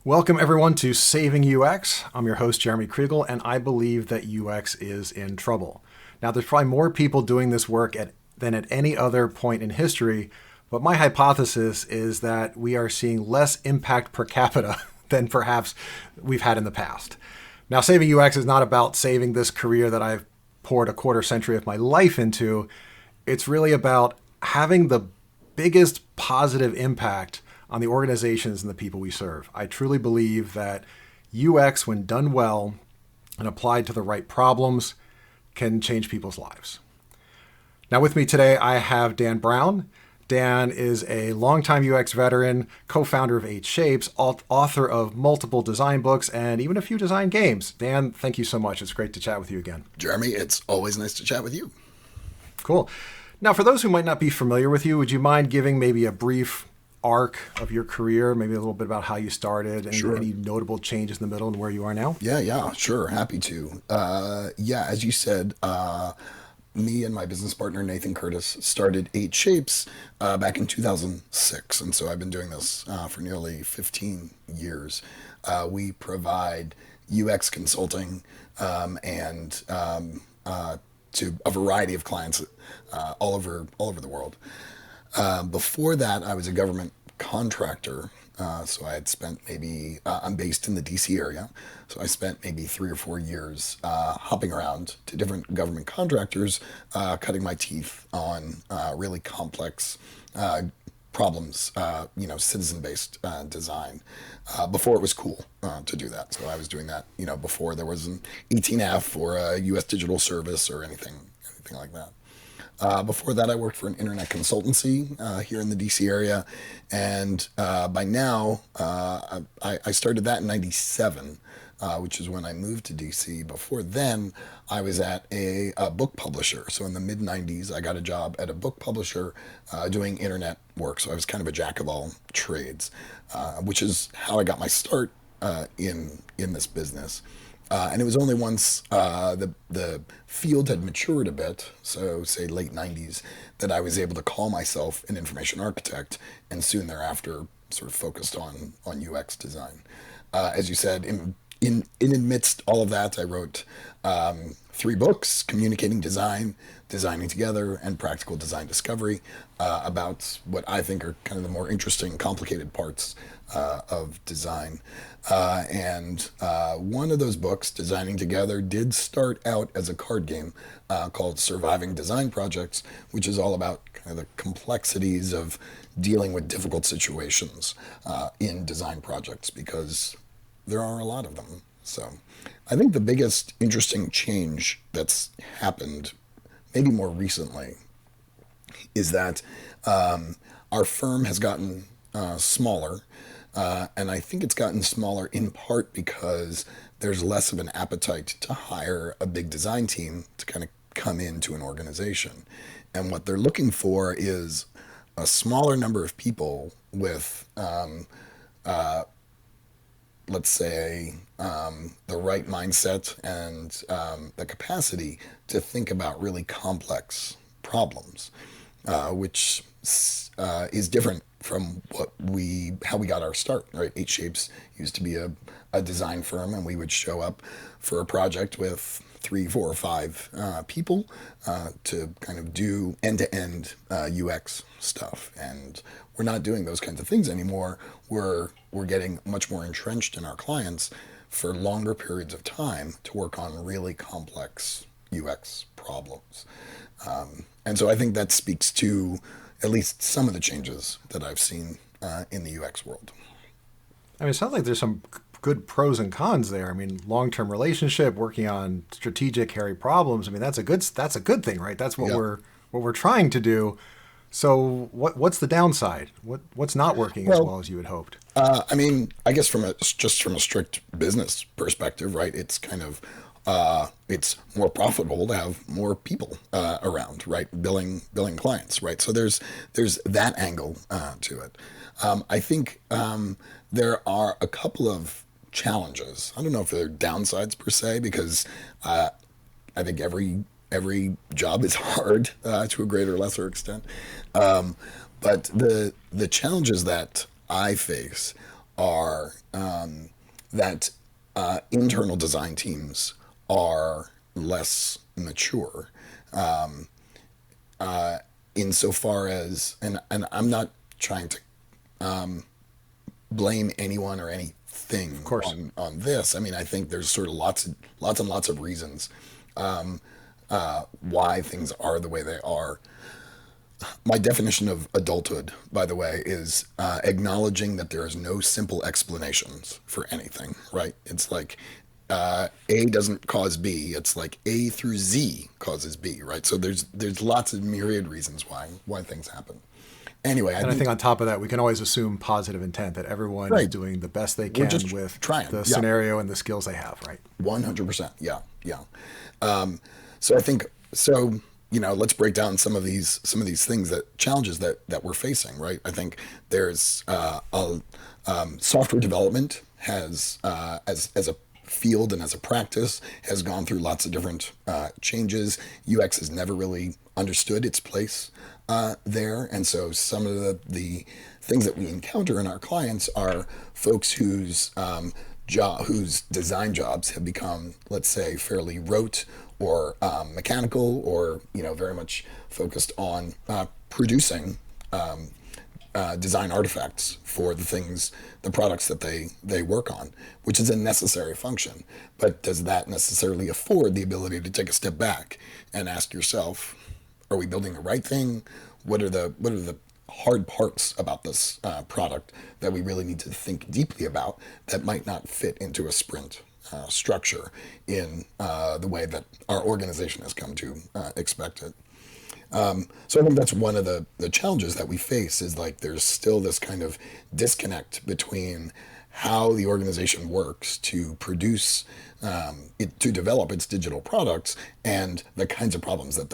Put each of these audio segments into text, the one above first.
Welcome everyone to Saving UX. I'm your host, Jeremy Kriegel, and I believe that UX is in trouble. Now, there's probably more people doing this work than at any other point in history, but my hypothesis is that we are seeing less impact per capita than perhaps we've had in the past. Now, saving UX is not about saving this career that I've poured a quarter century of my life into. It's really about having the biggest positive impact on the organizations and the people we serve. I truly believe that UX, when done well and applied to the right problems, can change people's lives. Now with me today, I have Dan Brown. Dan is a longtime UX veteran, co-founder of 8Shapes, author of multiple design books, and even a few design games. Dan, thank you so much. It's great to chat with you again. Jeremy, it's always nice to chat with you. Cool. Now, for those who might not be familiar with you, would you mind giving maybe a brief arc of your career, maybe a little bit about how you started and Sure. any notable changes in the middle and where you are now? Yeah, sure. Happy to. As you said, me and my business partner, Nathan Curtis, started 8Shapes back in 2006. And so I've been doing this for nearly 15 years. We provide UX consulting to a variety of clients all over the world. Before that, I was a government contractor. So I had spent I'm based in the DC area. So I spent maybe 3 or 4 years hopping around to different government contractors, cutting my teeth on really complex problems, citizen-based design, before it was cool to do that. So I was doing that, before there was an 18F or a US digital service or anything like that. Before that, I worked for an internet consultancy here in the DC area, and by now, I started that in '97, which is when I moved to DC. Before then, I was at a book publisher. So in the mid '90s, I got a job at a book publisher doing internet work. So I was kind of a jack of all trades, which is how I got my start in this business. And it was only once the field had matured a bit, so say late '90s, that I was able to call myself an information architect, and soon thereafter sort of focused on UX design. As you said, in amidst all of that, I wrote 3 books: Communicating Design, Designing Together, and Practical Design Discovery, about what I think are kind of the more interesting, complicated parts of design. And one of those books, Designing Together, did start out as a card game called Surviving Design Projects, which is all about kind of the complexities of dealing with difficult situations in design projects, because there are a lot of them. So I think the biggest interesting change that's happened, maybe more recently, is that our firm has gotten smaller. And I think it's gotten smaller in part because there's less of an appetite to hire a big design team to kind of come into an organization. And what they're looking for is a smaller number of people with, let's say, the right mindset and the capacity to think about really complex problems, which is different from how we got our start, right? 8Shapes used to be a design firm, and we would show up for a project with 3, 4, or 5 people to kind of do end-to-end UX stuff. And we're not doing those kinds of things anymore. We're getting much more entrenched in our clients for longer periods of time to work on really complex UX problems. And so I think that speaks to at least some of the changes that I've seen in the UX world. I mean, it sounds like there's some good pros and cons there. I mean, long-term relationship, working on strategic, hairy problems. I mean, that's a good thing, right? That's what we're trying to do. So what's the downside? What's not working as well as you had hoped? I mean, I guess from a strict business perspective, right? It's kind of it's more profitable to have more people around, right? Billing clients, right? So there's that angle to it. I think there are a couple of challenges. I don't know if they're downsides per se, because I think every job is hard to a greater or lesser extent. But the challenges that I face are that internal design teams are less mature, insofar as, and I'm not trying to blame anyone or anything Of course. on this. I mean, I think there's sort of lots and lots of reasons why things are the way they are. My definition of adulthood, by the way, is acknowledging that there is no simple explanations for anything, right? It's like A doesn't cause B. It's like A through Z causes B, right? So there's lots of myriad reasons why things happen. Anyway, And I think on top of that, we can always assume positive intent that everyone is right. doing the best they We're can just with trying. the Yeah. scenario and the skills they have, right? 100%. Yeah, yeah. So I think so. Let's break down some of these things challenges that we're facing. Right. I think there's software development has as a field and as a practice has gone through lots of different changes. UX has never really understood its place there, and so some of the things that we encounter in our clients are folks whose design jobs have become, let's say, fairly rote or mechanical, or very much focused on producing design artifacts for the products that they work on, which is a necessary function. But does that necessarily afford the ability to take a step back and ask yourself, are we building the right thing? What are the hard parts about this product that we really need to think deeply about that might not fit into a sprint structure in the way that our organization has come to expect it? So I think that's one of the challenges that we face, is like there's still this kind of disconnect between how the organization works to produce to develop its digital products and the kinds of problems that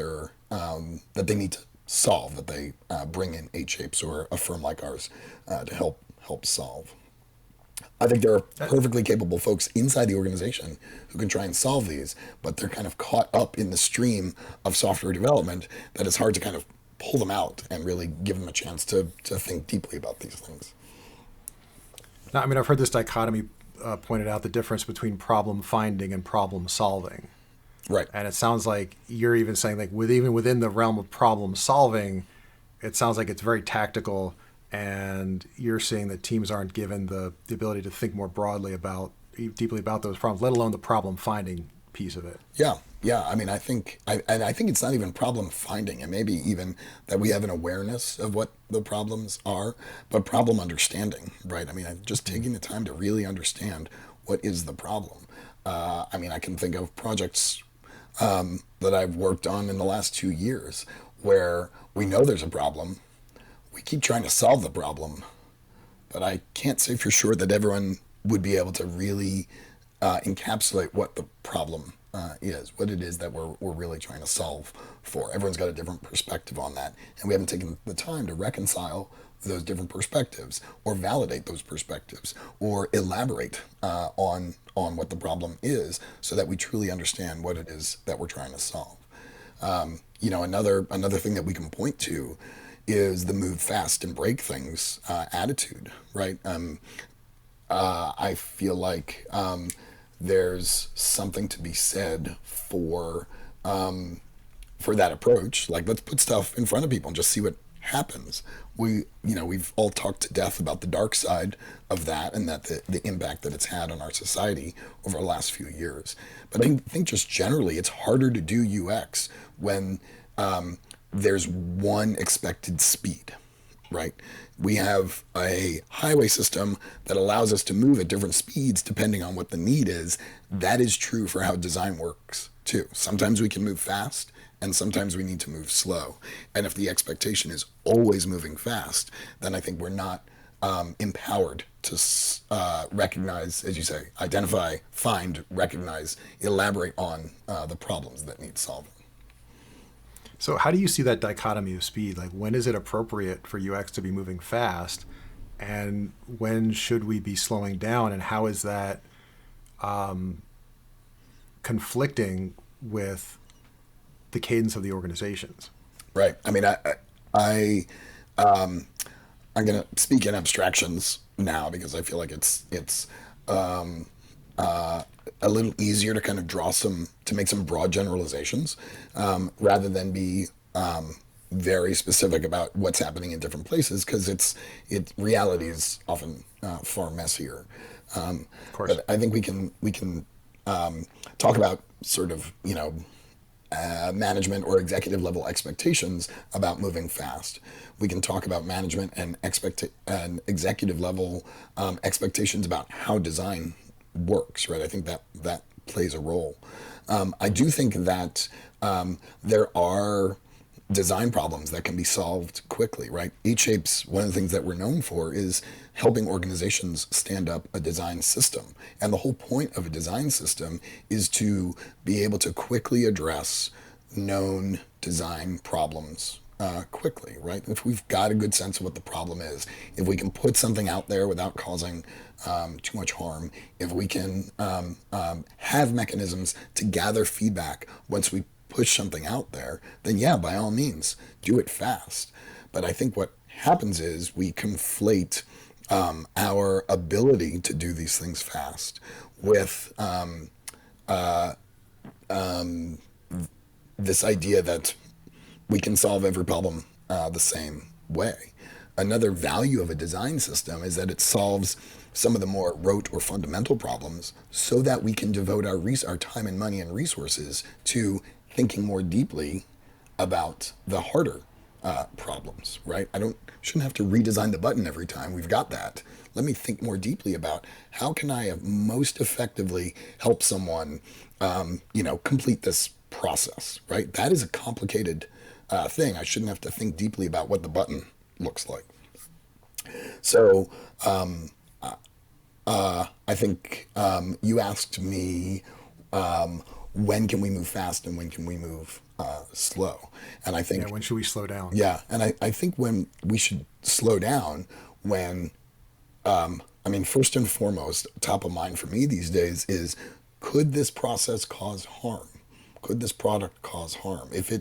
they need to solve, that they bring in 8Shapes or a firm like ours to help solve. I think there are perfectly capable folks inside the organization who can try and solve these, but they're kind of caught up in the stream of software development that it's hard to kind of pull them out and really give them a chance to think deeply about these things. Now, I mean, I've heard this dichotomy pointed out, the difference between problem finding and problem solving. Right. And it sounds like you're even saying, like, even within the realm of problem solving, it sounds like it's very tactical, and you're seeing that teams aren't given the ability to think more deeply about those problems, let alone the problem finding piece of it. Yeah. I mean, I think it's not even problem finding, and maybe even that we have an awareness of what the problems are, but problem understanding, right? I mean, just taking the time to really understand what is the problem. I mean, I can think of projects that I've worked on in the last 2 years where we know there's a problem. We keep trying to solve the problem, but I can't say for sure that everyone would be able to really encapsulate what the problem is, what it is that we're really trying to solve for. Everyone's got a different perspective on that, and we haven't taken the time to reconcile those different perspectives, or validate those perspectives, or elaborate on what the problem is, so that we truly understand what it is that we're trying to solve. Another thing that we can point to is the move fast and break things attitude, right? I feel like there's something to be said for that approach. Like, let's put stuff in front of people and just see what happens. We've all talked to death about the dark side of that, and that the impact that it's had on our society over the last few years. But I think just generally, it's harder to do UX when there's one expected speed, right? We have a highway system that allows us to move at different speeds depending on what the need is. That is true for how design works too. Sometimes we can move fast, and sometimes we need to move slow. And if the expectation is always moving fast, then I think we're not empowered to recognize, as you say, identify, find, recognize, elaborate on the problems that need solving. So how do you see that dichotomy of speed? Like, when is it appropriate for UX to be moving fast, and when should we be slowing down, and how is that conflicting with the cadence of the organizations? Right. I mean, I'm gonna speak in abstractions now because I feel like it's a little easier to kind of to make some broad generalizations, rather than be very specific about what's happening in different places, because reality is often far messier. Of course. But I think we can talk about sort of management or executive level expectations about moving fast. We can talk about management and executive level expectations about how design works, right? I think that plays a role. I do think that there are design problems that can be solved quickly, right? E-Shapes, one of the things that we're known for is helping organizations stand up a design system. And the whole point of a design system is to be able to quickly address known design problems quickly, right? If we've got a good sense of what the problem is, if we can put something out there without causing too much harm, if we can have mechanisms to gather feedback once we push something out there, then yeah, by all means, do it fast. But I think what happens is we conflate our ability to do these things fast with this idea that we can solve every problem the same way. Another value of a design system is that it solves some of the more rote or fundamental problems so that we can devote our time and money and resources to thinking more deeply about the harder problems, right? Shouldn't have to redesign the button every time. We've got that. Let me think more deeply about how can I most effectively help someone, complete this process, right? That is a complicated thing. I shouldn't have to think deeply about what the button looks like. So I think you asked me when can we move fast and when can we move slow? And I think when should we slow down? Yeah, and I think when we should slow down when first and foremost, top of mind for me these days is, could this process cause harm? Could this product cause harm? If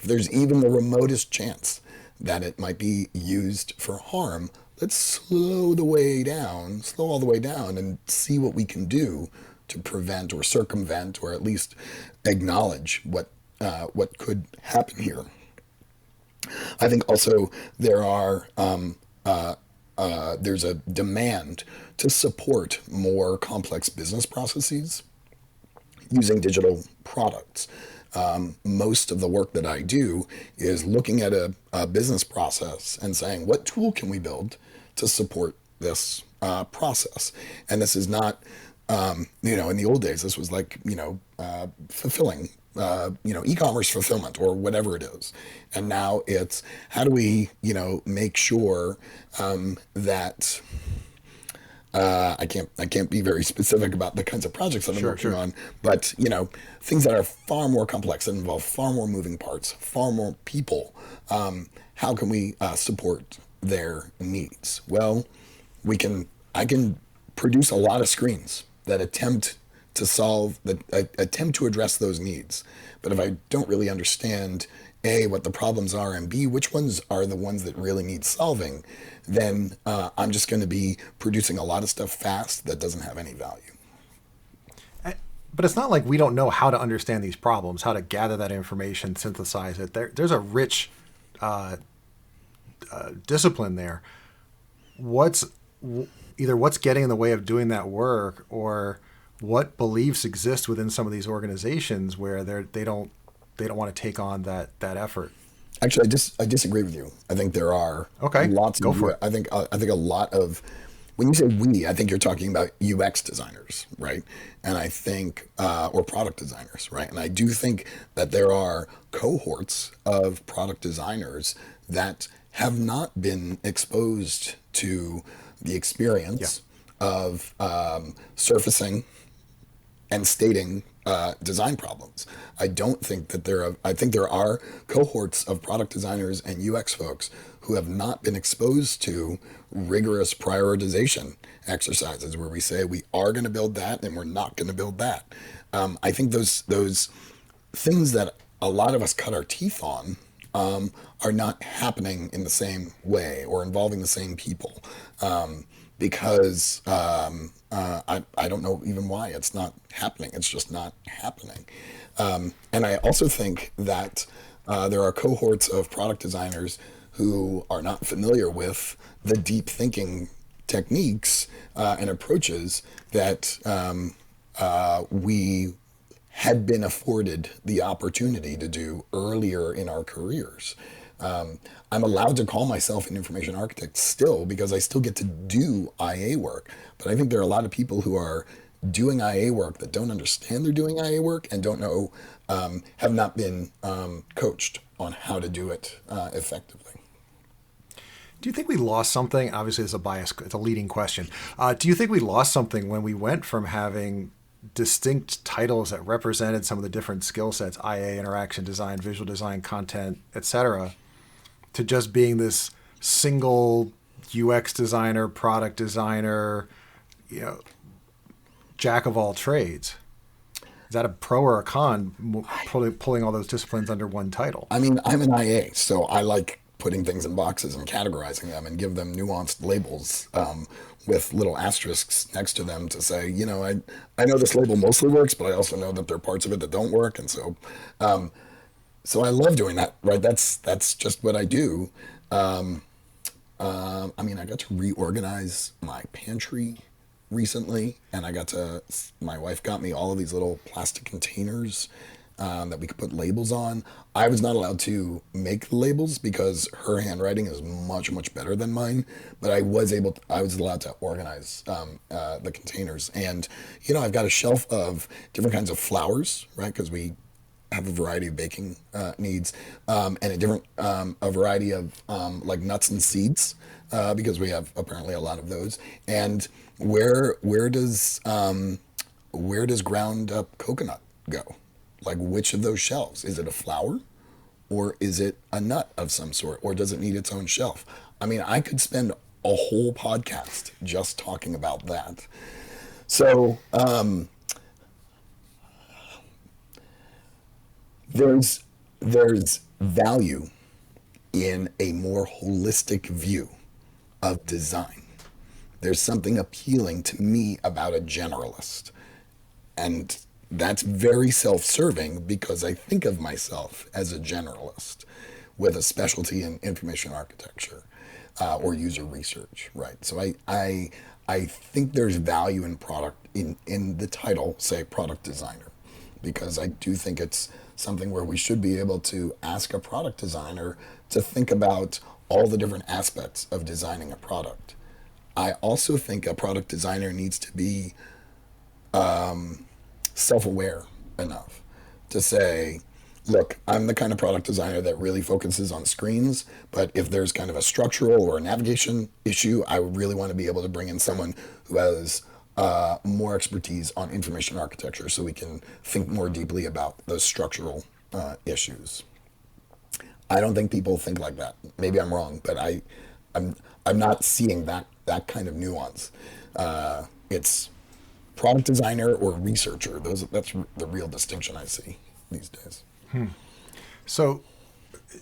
there's even the remotest chance that it might be used for harm, let's slow all the way down and see what we can do to prevent or circumvent or at least acknowledge what could happen here. I think also there's a demand to support more complex business processes using digital products. Most of the work that I do is looking at a business process and saying, what tool can we build to support this process? And this is not, in the old days, this was like, fulfilling, e-commerce fulfillment or whatever it is. And now it's how do we, make sure that I can't be very specific about the kinds of projects that I'm working on, but things that are far more complex, that involve far more moving parts, far more people. How can we support their needs? Well, I can produce a lot of screens that attempt to address those needs. But if I don't really understand A, what the problems are, and B, which ones are the ones that really need solving, then I'm just going to be producing a lot of stuff fast that doesn't have any value. But it's not like we don't know how to understand these problems, how to gather that information, synthesize it. There's a rich discipline there. What's getting in the way of doing that work, or what beliefs exist within some of these organizations where they don't want to take on that effort? Actually, I disagree with you. I think there are lots. Go for it. I think a lot of, when you say we, I think you're talking about UX designers, right? And I think or product designers, right? And I do think that there are cohorts of product designers that have not been exposed to the experience of surfacing and stating design problems. I think there are cohorts of product designers and UX folks who have not been exposed to rigorous prioritization exercises where we say we are going to build that and we're not going to build that. I think those things that a lot of us cut our teeth on are not happening in the same way or involving the same people, because I don't know even why it's not happening. It's just not happening. And I also think that there are cohorts of product designers who are not familiar with the deep thinking techniques and approaches that we had been afforded the opportunity to do earlier in our careers. I'm allowed to call myself an information architect still because I still get to do IA work. But I think there are a lot of people who are doing IA work that don't understand they're doing IA work and don't know, have not been coached on how to do it effectively. Do you think we lost something? Obviously, it's a bias. It's a leading question. Do you think we lost something when we went from having distinct titles that represented some of the different skill sets, IA, interaction design, visual design, content, etc., to just being this single UX designer, product designer, jack of all trades? Is that a pro or a con, pulling all those disciplines under one title? I mean, I'm an IA, so I like putting things in boxes and categorizing them and give them nuanced labels with little asterisks next to them to say, I know this label mostly works, but I also know that there are parts of it that don't work. And so I love doing that, right? That's just what I do. I got to reorganize my pantry recently, and my wife got me all of these little plastic containers that we could put labels on. I was not allowed to make the labels because her handwriting is much, much better than mine, but I was allowed to organize the containers. And, I've got a shelf of different kinds of flours, right? Because we have a variety of baking needs, and a variety of like nuts and seeds, because we have apparently a lot of those. And where does ground up coconut go? Like, which of those shelves? Is it a flour, or is it a nut of some sort, or does it need its own shelf? I mean, I could spend a whole podcast just talking about that. So there's value in a more holistic view of design. There's something appealing to me about a generalist, and that's very self-serving because I think of myself as a generalist with a specialty in information architecture or user research, right? So I think there's value in product in the title, say product designer, because I do think it's something where we should be able to ask a product designer to think about all the different aspects of designing a product. I also think a product designer needs to be self-aware enough to say, look, I'm the kind of product designer that really focuses on screens, but if there's kind of a structural or a navigation issue, I really want to be able to bring in someone who has more expertise on information architecture so we can think more deeply about those structural issues. I don't think people think like that. Maybe I'm wrong, but I'm not seeing that kind of nuance. It's product designer or researcher. That's the real distinction I see these days. So,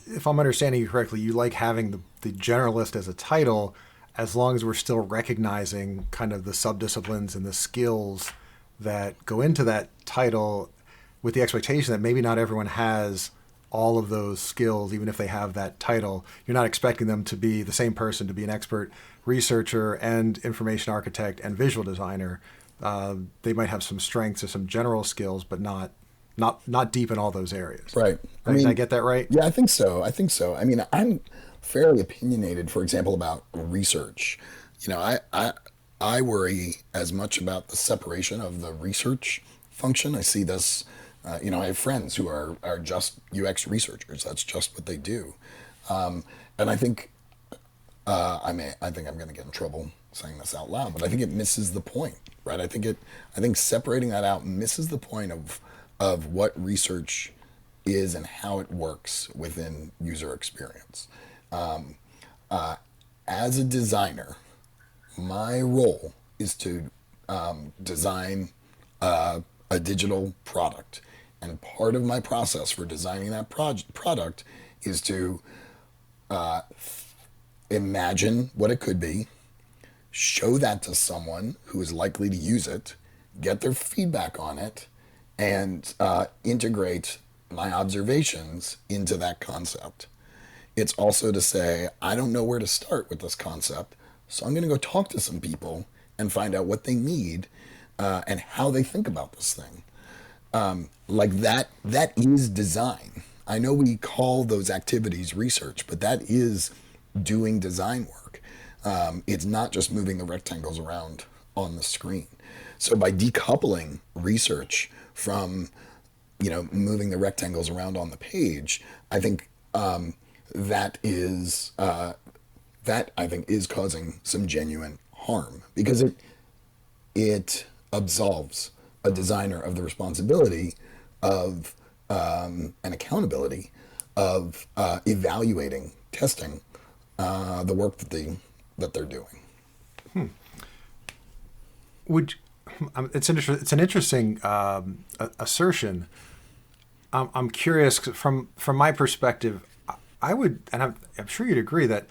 if I'm understanding you correctly, you like having the generalist as a title, as long as we're still recognizing kind of the subdisciplines and the skills that go into that title, with the expectation that maybe not everyone has all of those skills, even if they have that title. You're not expecting them to be the same person, to be an expert researcher and information architect and visual designer. They might have some strengths or some general skills, but not deep in all those areas. Right. Did I get that right? Yeah, I think so. I mean, I'm fairly opinionated, for example, about research. I worry as much about the separation of the research function. I see this, I have friends who are just UX researchers. That's just what they do. And I think, I think I'm going to get in trouble saying this out loud, but I think it misses the point, right? I think separating that out misses the point of what research is and how it works within user experience. As a designer, my role is to design a digital product. And part of my process for designing that product is to imagine what it could be, show that to someone who is likely to use it, get their feedback on it, and integrate my observations into that concept. It's also to say, I don't know where to start with this concept, so I'm going to go talk to some people and find out what they need and how they think about this thing. Like that is design. I know we call those activities research, but that is doing design work. It's not just moving the rectangles around on the screen. So by decoupling research from, moving the rectangles around on the page, I think that I think is causing some genuine harm, because it absolves a designer of the responsibility of and accountability of evaluating, testing the work that they're doing. It's an interesting assertion. I'm curious from my perspective. I would, and I'm sure you'd agree that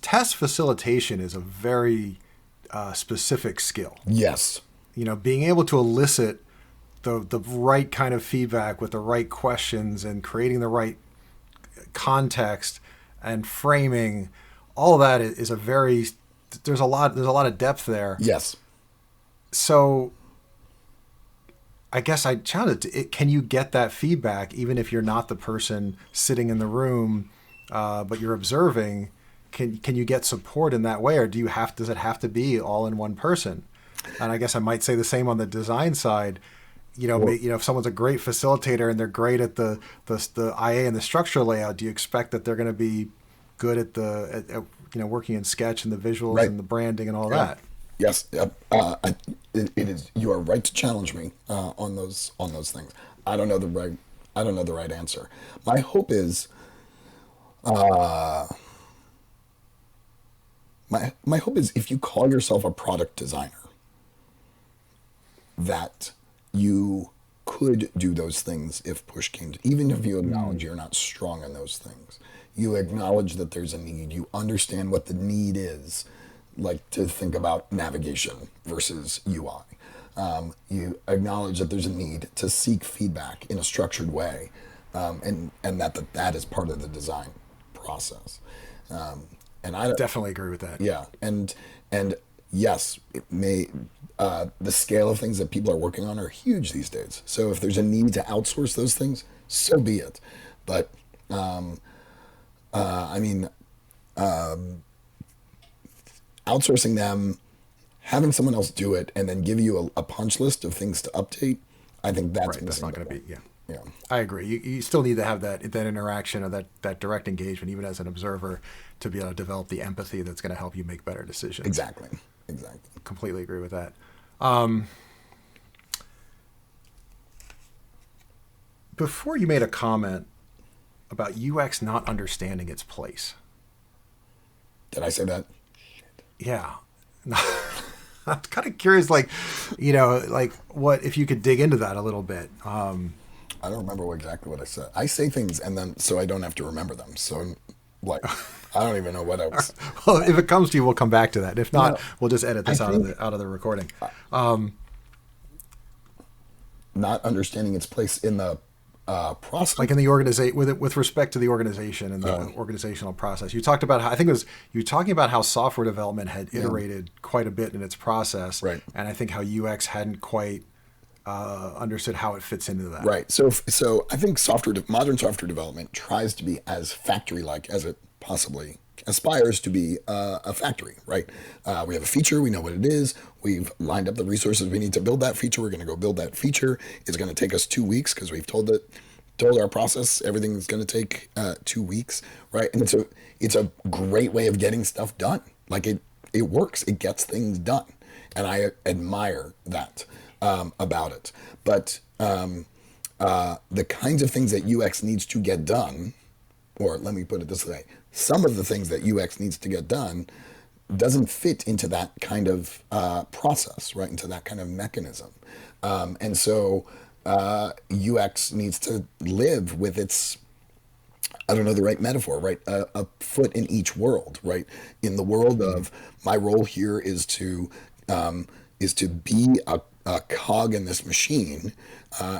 test facilitation is a very specific skill. Yes. Being able to elicit the right kind of feedback with the right questions and creating the right context and framing, all of that is there's a lot of depth there. Yes. So I guess I challenge it. Can you get that feedback even if you're not the person sitting in the room, but you're observing? Can you get support in that way, or does it have to be all in one person? And I guess I might say the same on the design side. If someone's a great facilitator and they're great at the IA and the structure layout, do you expect that they're going to be good at working in Sketch and the visuals Right. and the branding and all that? Yes, it is. You are right to challenge me on those things. I don't know the right answer. My hope is, my hope is, if you call yourself a product designer, that you could do those things if push came to, even if you acknowledge you're not strong in those things. You acknowledge that there's a need. You understand what the need is, like to think about navigation versus UI. You acknowledge that there's a need to seek feedback in a structured way, and that is part of the design process. And I Definitely agree with that. Yeah, and yes, it may. The scale of things that people are working on are huge these days. So if there's a need to outsource those things, so be it. But outsourcing them, having someone else do it, and then give you a punch list of things to update, I think that's Right, that's not going to be, yeah. Yeah. I agree. You still need to have that interaction or that direct engagement, even as an observer, to be able to develop the empathy that's going to help you make better decisions. Exactly. Completely agree with that. Before you made a comment about UX not understanding its place. Did I say that? Yeah. I'm kind of curious, what if you could dig into that a little bit. I don't remember exactly what I said. I say things and then so I don't have to remember them. So I don't even know what I was. Well, if it comes to you, we'll come back to that. If not, we'll just edit this out of the recording. Not understanding its place in the process, like in the organization, with respect to the organization and the organizational process. You talked about you were talking about how software development had iterated quite a bit in its process, right? And I think how UX hadn't quite understood how it fits into that. Right. So I think modern software development tries to be as factory-like as it possibly aspires to be a factory, right? We have a feature, we know what it is, we've lined up the resources we need to build that feature, we're going to go build that feature. It's going to take us 2 weeks because we've told our process everything's going to take 2 weeks, right? And it's a great way of getting stuff done. Like it works, it gets things done, and I admire that about it. But the kinds of things that UX needs to get done, or let me put it this way, some of the things that UX needs to get done doesn't fit into that kind of process, right? Into that kind of mechanism. And so UX needs to live with its I don't know the right metaphor, right? A foot in each world, right? In the world of my role here is to be a cog in this machine,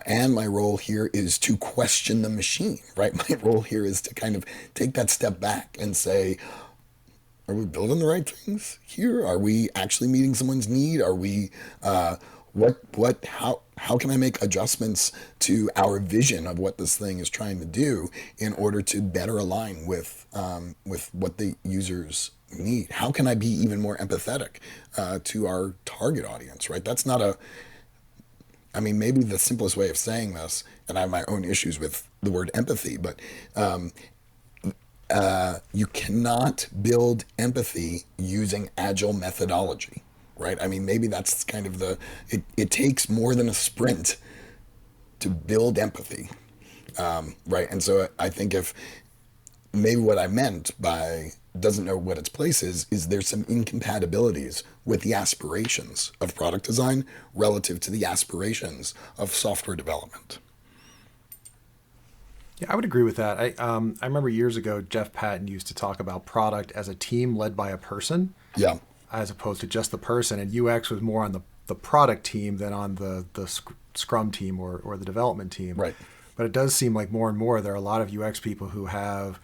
and my role here is to question the machine, right? My role here is to kind of take that step back and say, are we building the right things here? Are we actually meeting someone's need? Are we, how can I make adjustments to our vision of what this thing is trying to do in order to better align with what the users need? How can I be even more empathetic to our target audience, right? That's not I mean, maybe the simplest way of saying this, and I have my own issues with the word empathy, but you cannot build empathy using agile methodology, right? I mean, maybe that's kind of it takes more than a sprint to build empathy, right? And so I think if maybe what I meant by doesn't know what its place is there's some incompatibilities with the aspirations of product design relative to the aspirations of software development. Yeah, I would agree with that. I remember years ago, Jeff Patton used to talk about product as a team led by a person, Yeah, as opposed to just the person. And UX was more on the product team than on the Scrum team or the development team. right. But it does seem like more and more there are a lot of UX people who have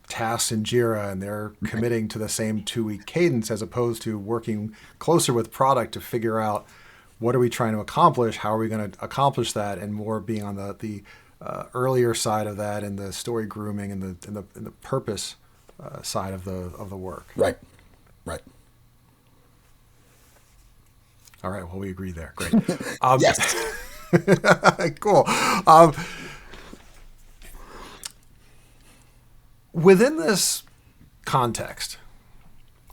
tasks in Jira and they're committing to the same 2-week cadence as opposed to working closer with product to figure out what are we trying to accomplish, how are we going to accomplish that, and more being on the earlier side of that and the story grooming and the purpose side of the work. Right, right. All right. Well, we agree there. Great. Yes. Cool. Within this context,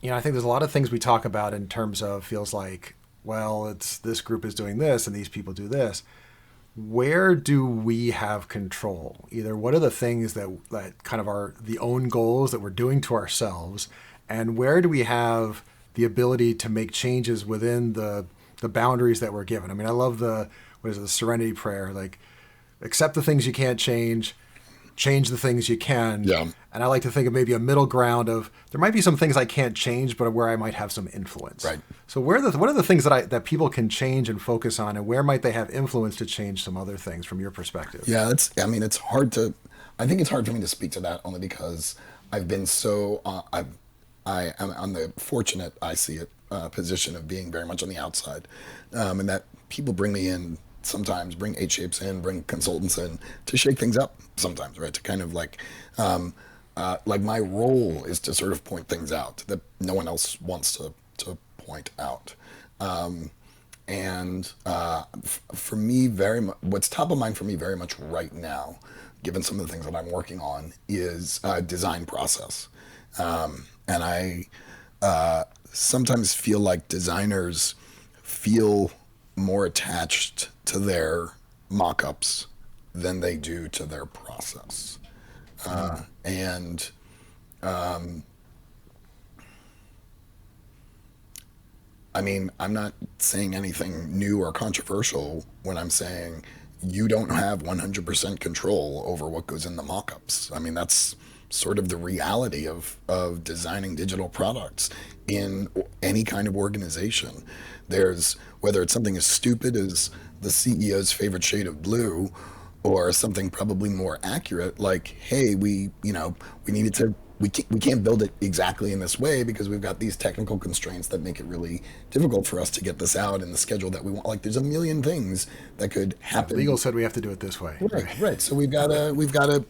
I think there's a lot of things we talk about in terms of feels like, well, it's this group is doing this and these people do this. Where do we have control? Either what are the things that kind of are the own goals that we're doing to ourselves, and where do we have the ability to make changes within the boundaries that we're given? I mean, I love the Serenity Prayer, like accept the things you can't change the things you can. Yeah. And I like to think of maybe a middle ground of there might be some things I can't change, but where I might have some influence. Right. So what are the things that people can change and focus on, and where might they have influence to change some other things from your perspective? Yeah, it's hard to, I think it's hard for me to speak to that only because I've been so, I am on the fortunate, I see it, position of being very much on the outside. And that people bring me in sometimes, bring 8Shapes in, bring consultants in to shake things up sometimes, right? To kind of like my role is to sort of point things out that no one else wants to point out. For me, what's top of mind for me very much right now, given some of the things that I'm working on, is design process. And I sometimes feel like designers feel more attached to their mock-ups than they do to their process. I mean, I'm not saying anything new or controversial when I'm saying you don't have 100% control over what goes in the mock-ups. I mean, that's sort of the reality of designing digital products in any kind of organization. There's, whether it's something as stupid as the CEO's favorite shade of blue, or something probably more accurate, like, hey, we can't build it exactly in this way because we've got these technical constraints that make it really difficult for us to get this out in the schedule that we want. Like, there's a million things that could happen. Legal said we have to do it this way. Right. So we've got to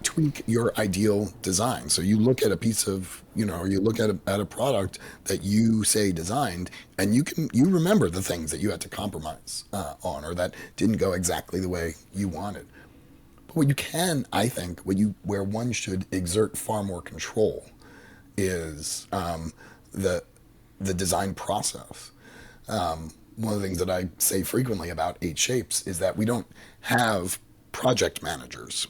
tweak your ideal design. So you look at a piece of, or you look at a product that you say designed, and you remember the things that you had to compromise on, or that didn't go exactly the way you wanted. But what you can, I think, where one should exert far more control is the design process. One of the things that I say frequently about 8Shapes is that we don't have project managers.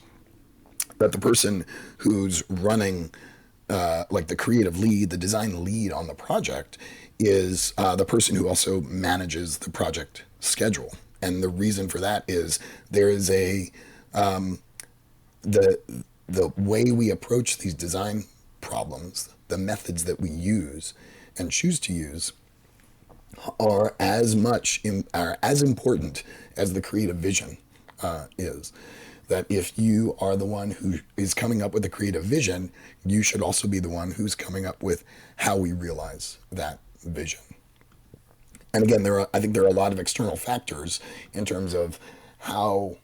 That the person who's running, like the creative lead, the design lead on the project, is the person who also manages the project schedule. And the reason for that is there is the way we approach these design problems, the methods that we use and choose to use, are are as important as the creative vision is. That if you are the one who is coming up with the creative vision, you should also be the one who's coming up with how we realize that vision. And again, I think there are a lot of external factors in terms of how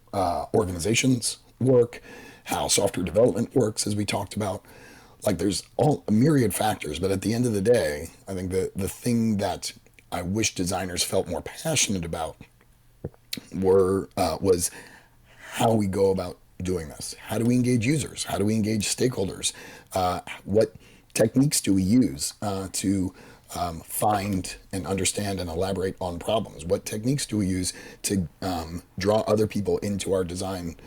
organizations work, how software development works, as we talked about. Like there's a myriad factors, but at the end of the day, I think the thing that I wish designers felt more passionate about was how we go about doing this. How do we engage users? How do we engage stakeholders? What techniques do we use to find and understand and elaborate on problems? What techniques do we use to draw other people into our design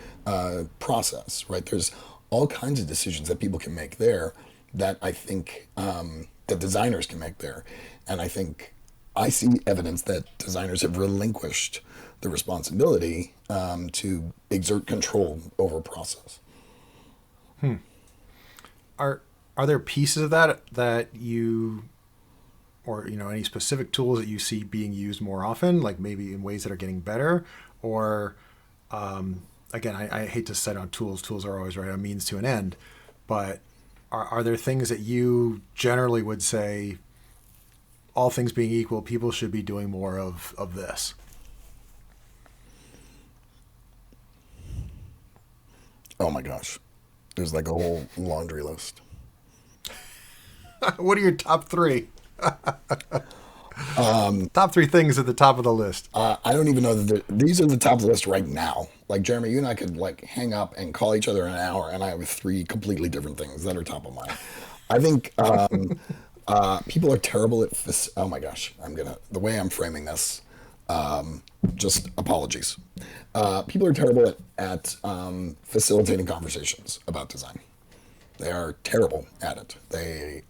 process, right? There's all kinds of decisions that people can make there that I think that designers can make there. And I think I see evidence that designers have relinquished the responsibility to exert control over a process. Are there pieces of that you, or any specific tools that you see being used more often, like maybe in ways that are getting better? Or again, I hate to set on tools. Tools are always right, a means to an end. But are there things that you generally would say, all things being equal, people should be doing more of this? Oh my gosh. There's like a whole laundry list. What are your top three? Top three things at the top of the list. I don't even know that these are the top of the list right now. Like Jeremy, you and I could like hang up and call each other in an hour, and I have three completely different things that are top of mind. I think people are terrible at this. Oh my gosh, the way I'm framing this. Just apologies. People are terrible at facilitating conversations about design. They are terrible at it. They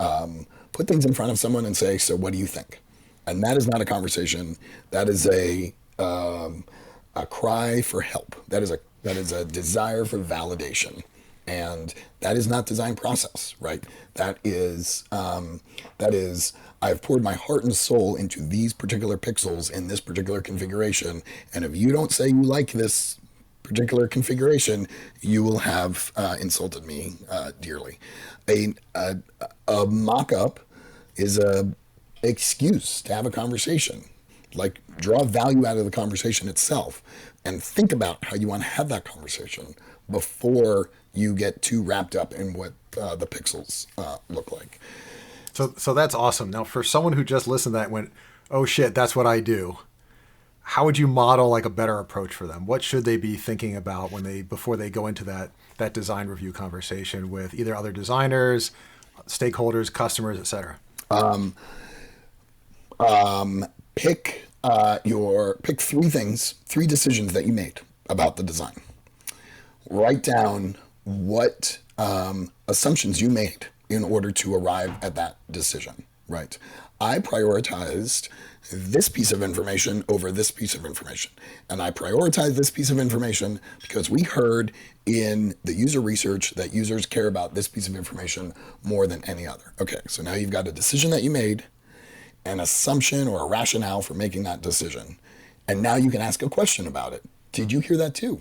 put things in front of someone and say, "So what do you think?" And that is not a conversation. That is a cry for help. That is a desire for validation, and that is not design process, right? That is I've poured my heart and soul into these particular pixels in this particular configuration, and if you don't say you like this particular configuration, you will have insulted me dearly. A mock-up is a excuse to have a conversation. Like, draw value out of the conversation itself and think about how you want to have that conversation before you get too wrapped up in what the pixels look like. So that's awesome. Now, for someone who just listened to that and went, "Oh shit, that's what I do," how would you model like a better approach for them? What should they be thinking about before they go into that design review conversation with either other designers, stakeholders, customers, etc.? Pick three decisions that you made about the design. Write down what assumptions you made in order to arrive at that decision, right? I prioritized this piece of information over this piece of information. And I prioritized this piece of information because we heard in the user research that users care about this piece of information more than any other. Okay, so now you've got a decision that you made, an assumption or a rationale for making that decision. And now you can ask a question about it. Did you hear that too?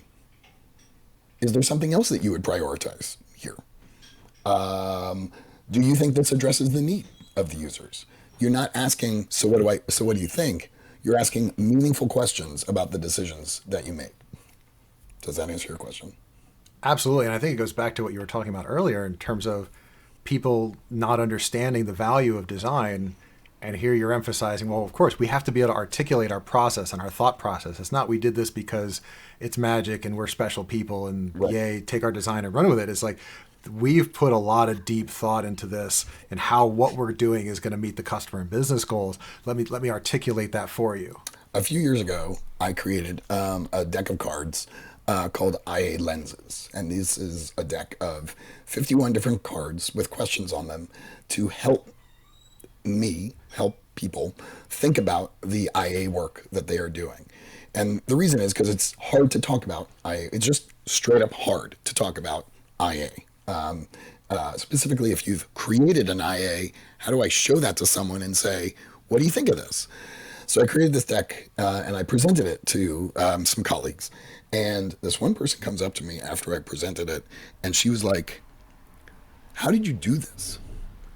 Is there something else that you would prioritize here? Do you think this addresses the need of the users? You're not asking, so what do you think? You're asking meaningful questions about the decisions that you make. Does that answer your question? Absolutely. And I think it goes back to what you were talking about earlier in terms of people not understanding the value of design. And here you're emphasizing, well, of course, we have to be able to articulate our process and our thought process. It's not we did this because it's magic and we're special people and yay, take our design and run with it. It's like we've put a lot of deep thought into this and how what we're doing is going to meet the customer and business goals. Let me articulate that for you. A few years ago, I created a deck of cards called IA Lenses. And this is a deck of 51 different cards with questions on them to help people think about the IA work that they are doing. And the reason is because it's hard to talk about IA. It's just straight up hard to talk about IA. Specifically, if you've created an IA, how do I show that to someone and say, what do you think of this? So I created this deck and I presented it to some colleagues. And this one person comes up to me after I presented it, and she was like, how did you do this?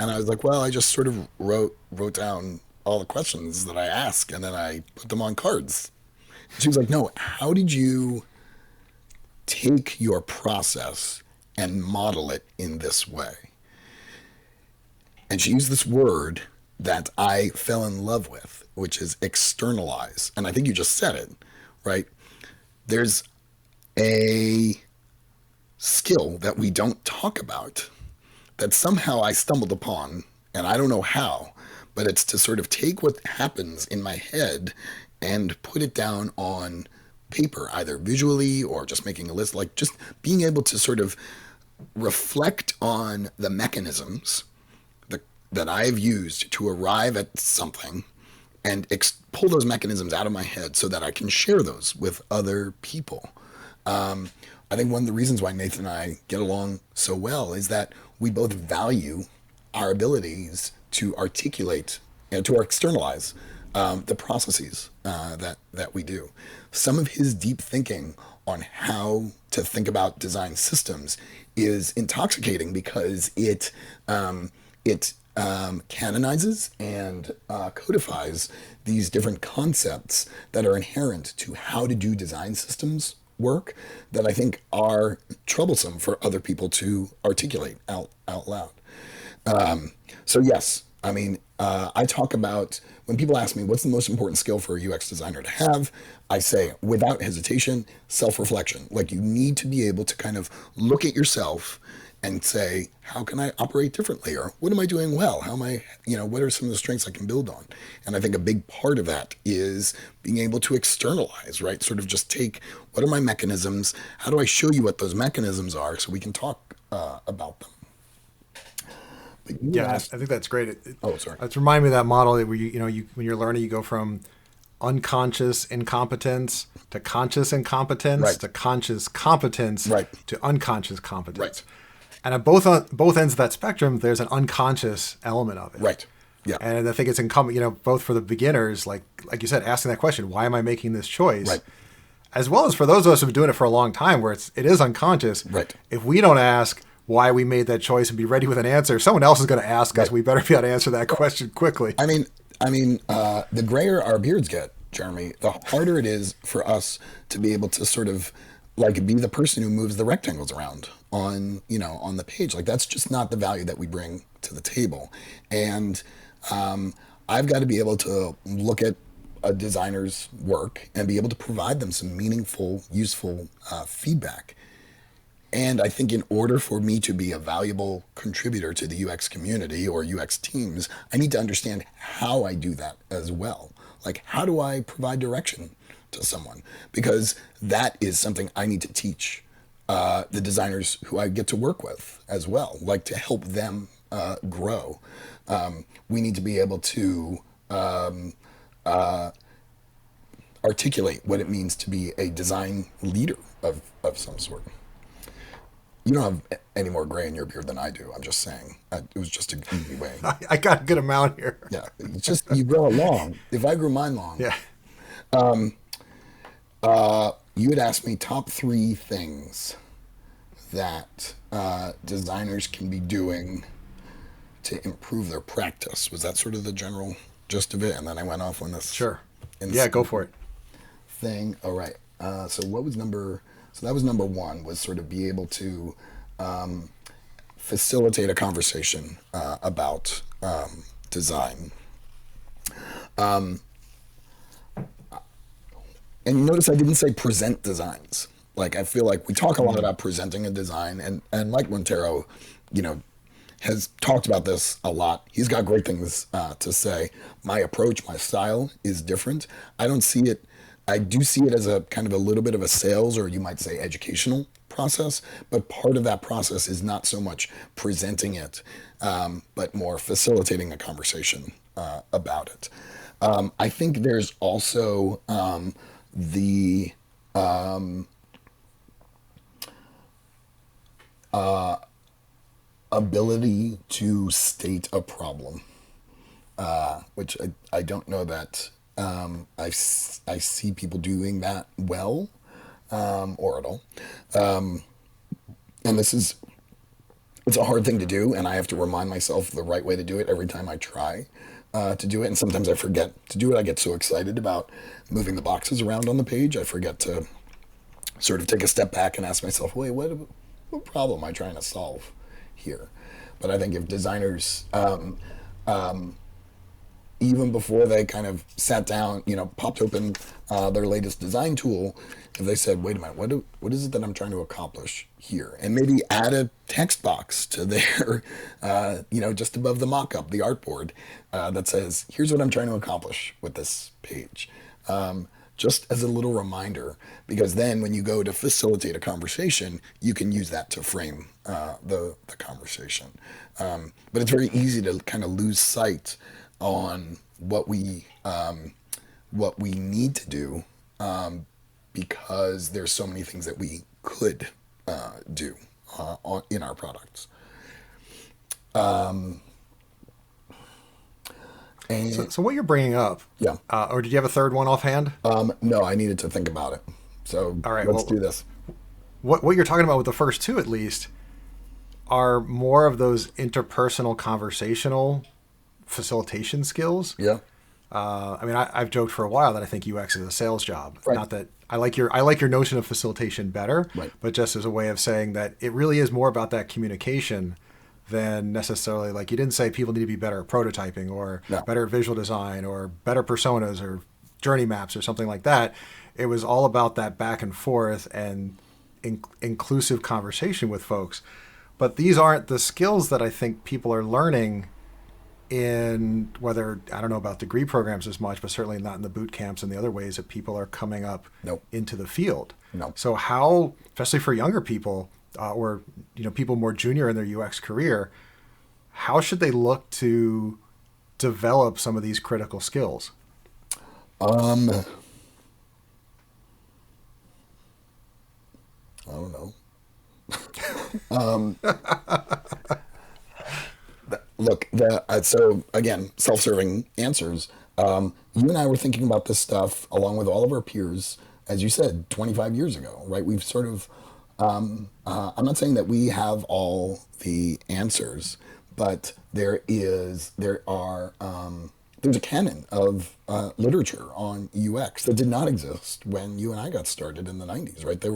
And I was like, well, I just sort of wrote down all the questions that I ask, and then I put them on cards. And she was like, no, how did you take your process and model it in this way? And she used this word that I fell in love with, which is externalize. And I think you just said it, right? There's a skill that we don't talk about that somehow I stumbled upon, and I don't know how, but it's to sort of take what happens in my head and put it down on paper, either visually or just making a list, like just being able to sort of reflect on the mechanisms that I've used to arrive at something and pull those mechanisms out of my head so that I can share those with other people. I think one of the reasons why Nathan and I get along so well is that we both value our abilities to articulate and to externalize the processes that we do. Some of his deep thinking on how to think about design systems is intoxicating because it canonizes and codifies these different concepts that are inherent to how to do design systems work that I think are troublesome for other people to articulate out loud. So yes, I mean, I talk about, when people ask me what's the most important skill for a UX designer to have, I say without hesitation, self-reflection. Like, you need to be able to kind of look at yourself and say, how can I operate differently? Or what am I doing well? How am I, what are some of the strengths I can build on? And I think a big part of that is being able to externalize, right? Sort of just take, what are my mechanisms? How do I show you what those mechanisms are so we can talk about them? Yeah, I think that's great. Oh, sorry. It's reminding me of that model where you when you're learning, you go from unconscious incompetence to conscious incompetence Right. to conscious competence Right. to unconscious competence. Right. And at both ends of that spectrum, there's an unconscious element of it. Right. Yeah. And I think it's incumbent, both for the beginners, like you said, asking that question, why am I making this choice? Right. As well as for those of us who've been doing it for a long time, where it is unconscious. Right. If we don't ask why we made that choice and be ready with an answer, someone else is going to ask us. We better be able to answer that question quickly. I mean, the grayer our beards get, Jeremy, the harder it is for us to be able to sort of like be the person who moves the rectangles around on the page. Like, that's just not the value that we bring to the table. And I've got to be able to look at a designer's work and be able to provide them some meaningful, useful feedback. And I think in order for me to be a valuable contributor to the UX community or UX teams, I need to understand how I do that as well. Like, how do I provide direction to someone? Because that is something I need to teach the designers who I get to work with as well, like to help them grow. We need to be able to articulate what it means to be a design leader of some sort. You don't have any more gray in your beard than I do. I'm just saying. It was just an easy way. I got a good amount here. Yeah, it's just you grow it long. If I grew mine long. Yeah. You had asked me top 3 things that designers can be doing to improve their practice. Was that sort of the general gist of it? And then I went off on this. Sure. Yeah, go for it. Thing. All right. So what was So that was number 1, was sort of be able to facilitate a conversation about design. And notice I didn't say present designs. Like, I feel like we talk a lot about presenting a design, and Mike Montero, has talked about this a lot. He's got great things to say. My approach, my style is different. I do see it as a kind of a little bit of a sales, or you might say educational process, but part of that process is not so much presenting it, but more facilitating a conversation about it. I think there's also ability to state a problem, which I don't know that I see people doing that well, or at all. And it's a hard thing to do, and I have to remind myself the right way to do it every time I try to do it. And sometimes I forget to do it. I get so excited about moving the boxes around on the page, I forget to sort of take a step back and ask myself, wait, what problem am I trying to solve here? But I think if designers, even before they kind of sat down, popped open their latest design tool, if they said, wait a minute, what is it that I'm trying to accomplish here? And maybe add a text box to their, just above the mock-up, the artboard, that says, here's what I'm trying to accomplish with this page. Just as a little reminder, because then when you go to facilitate a conversation, you can use that to frame the conversation. But it's very easy to kind of lose sight on what we need to do, because there's so many things that we could do in our products. So what you're bringing up, Yeah. Or did you have a third one offhand? No, I needed to think about it. So All right, let's do this. What you're talking about with the first two, at least, are more of those interpersonal conversational facilitation skills. Yeah. I've joked for a while that I think UX is a sales job. Right. Not that I like your notion of facilitation better, Right. but just as a way of saying that it really is more about that communication than necessarily, like, you didn't say people need to be better at prototyping or better at visual design or better personas or journey maps or something like that. It was all about that back and forth and inclusive conversation with folks. But these aren't the skills that I think people are learning in, whether, I don't know about degree programs as much, but certainly not in the boot camps and the other ways that people are coming up into the field. No. So how, especially for younger people, or people more junior in their UX career, how should they look to develop some of these critical skills? I don't know. Look, so again, self-serving answers. You and I were thinking about this stuff along with all of our peers, as you said, 25 years ago, right? We've sort of, I'm not saying that we have all the answers, but there's a canon of literature on UX that did not exist when you and I got started in the 90s, right? There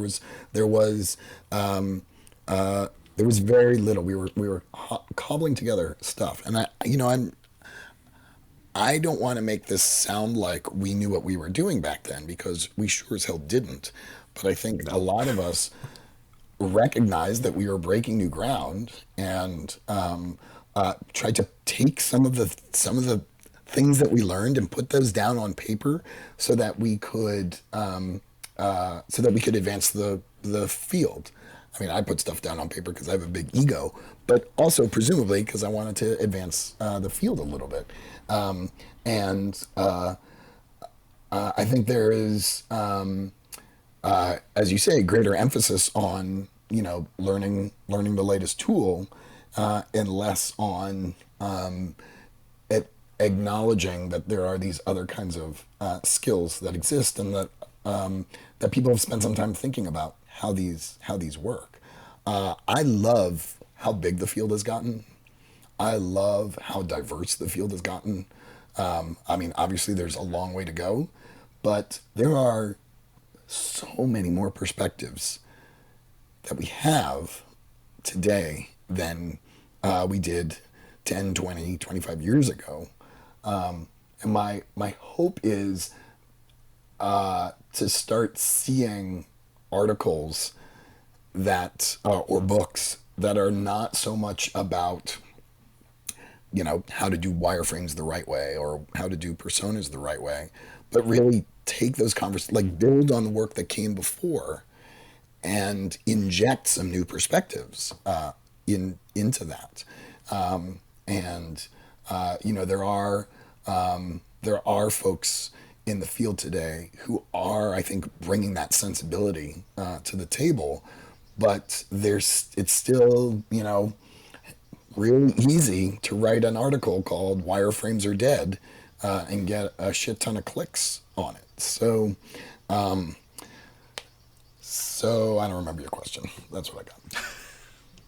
was very little. We were cobbling together stuff, and I don't want to make this sound like we knew what we were doing back then, because we sure as hell didn't. But I think a lot of us recognized that we were breaking new ground and tried to take some of the things that we learned and put those down on paper so that we could advance the field. I mean, I put stuff down on paper because I have a big ego, but also presumably because I wanted to advance the field a little bit. I think there is, as you say, greater emphasis on learning the latest tool, and less on acknowledging that there are these other kinds of skills that exist, and that people have spent some time thinking about how these work. I love how big the field has gotten. I love how diverse the field has gotten. Obviously there's a long way to go, but there are so many more perspectives that we have today than we did 10, 20, 25 years ago. And my hope is to start seeing articles that or books that are not so much about how to do wireframes the right way or how to do personas the right way, but really take those build on the work that came before and inject some new perspectives into that. There are folks in the field today who are, I think, bringing that sensibility to the table, but it's still, really easy to write an article called "Wireframes Are Dead" and get a shit ton of clicks on it. So I don't remember your question. That's what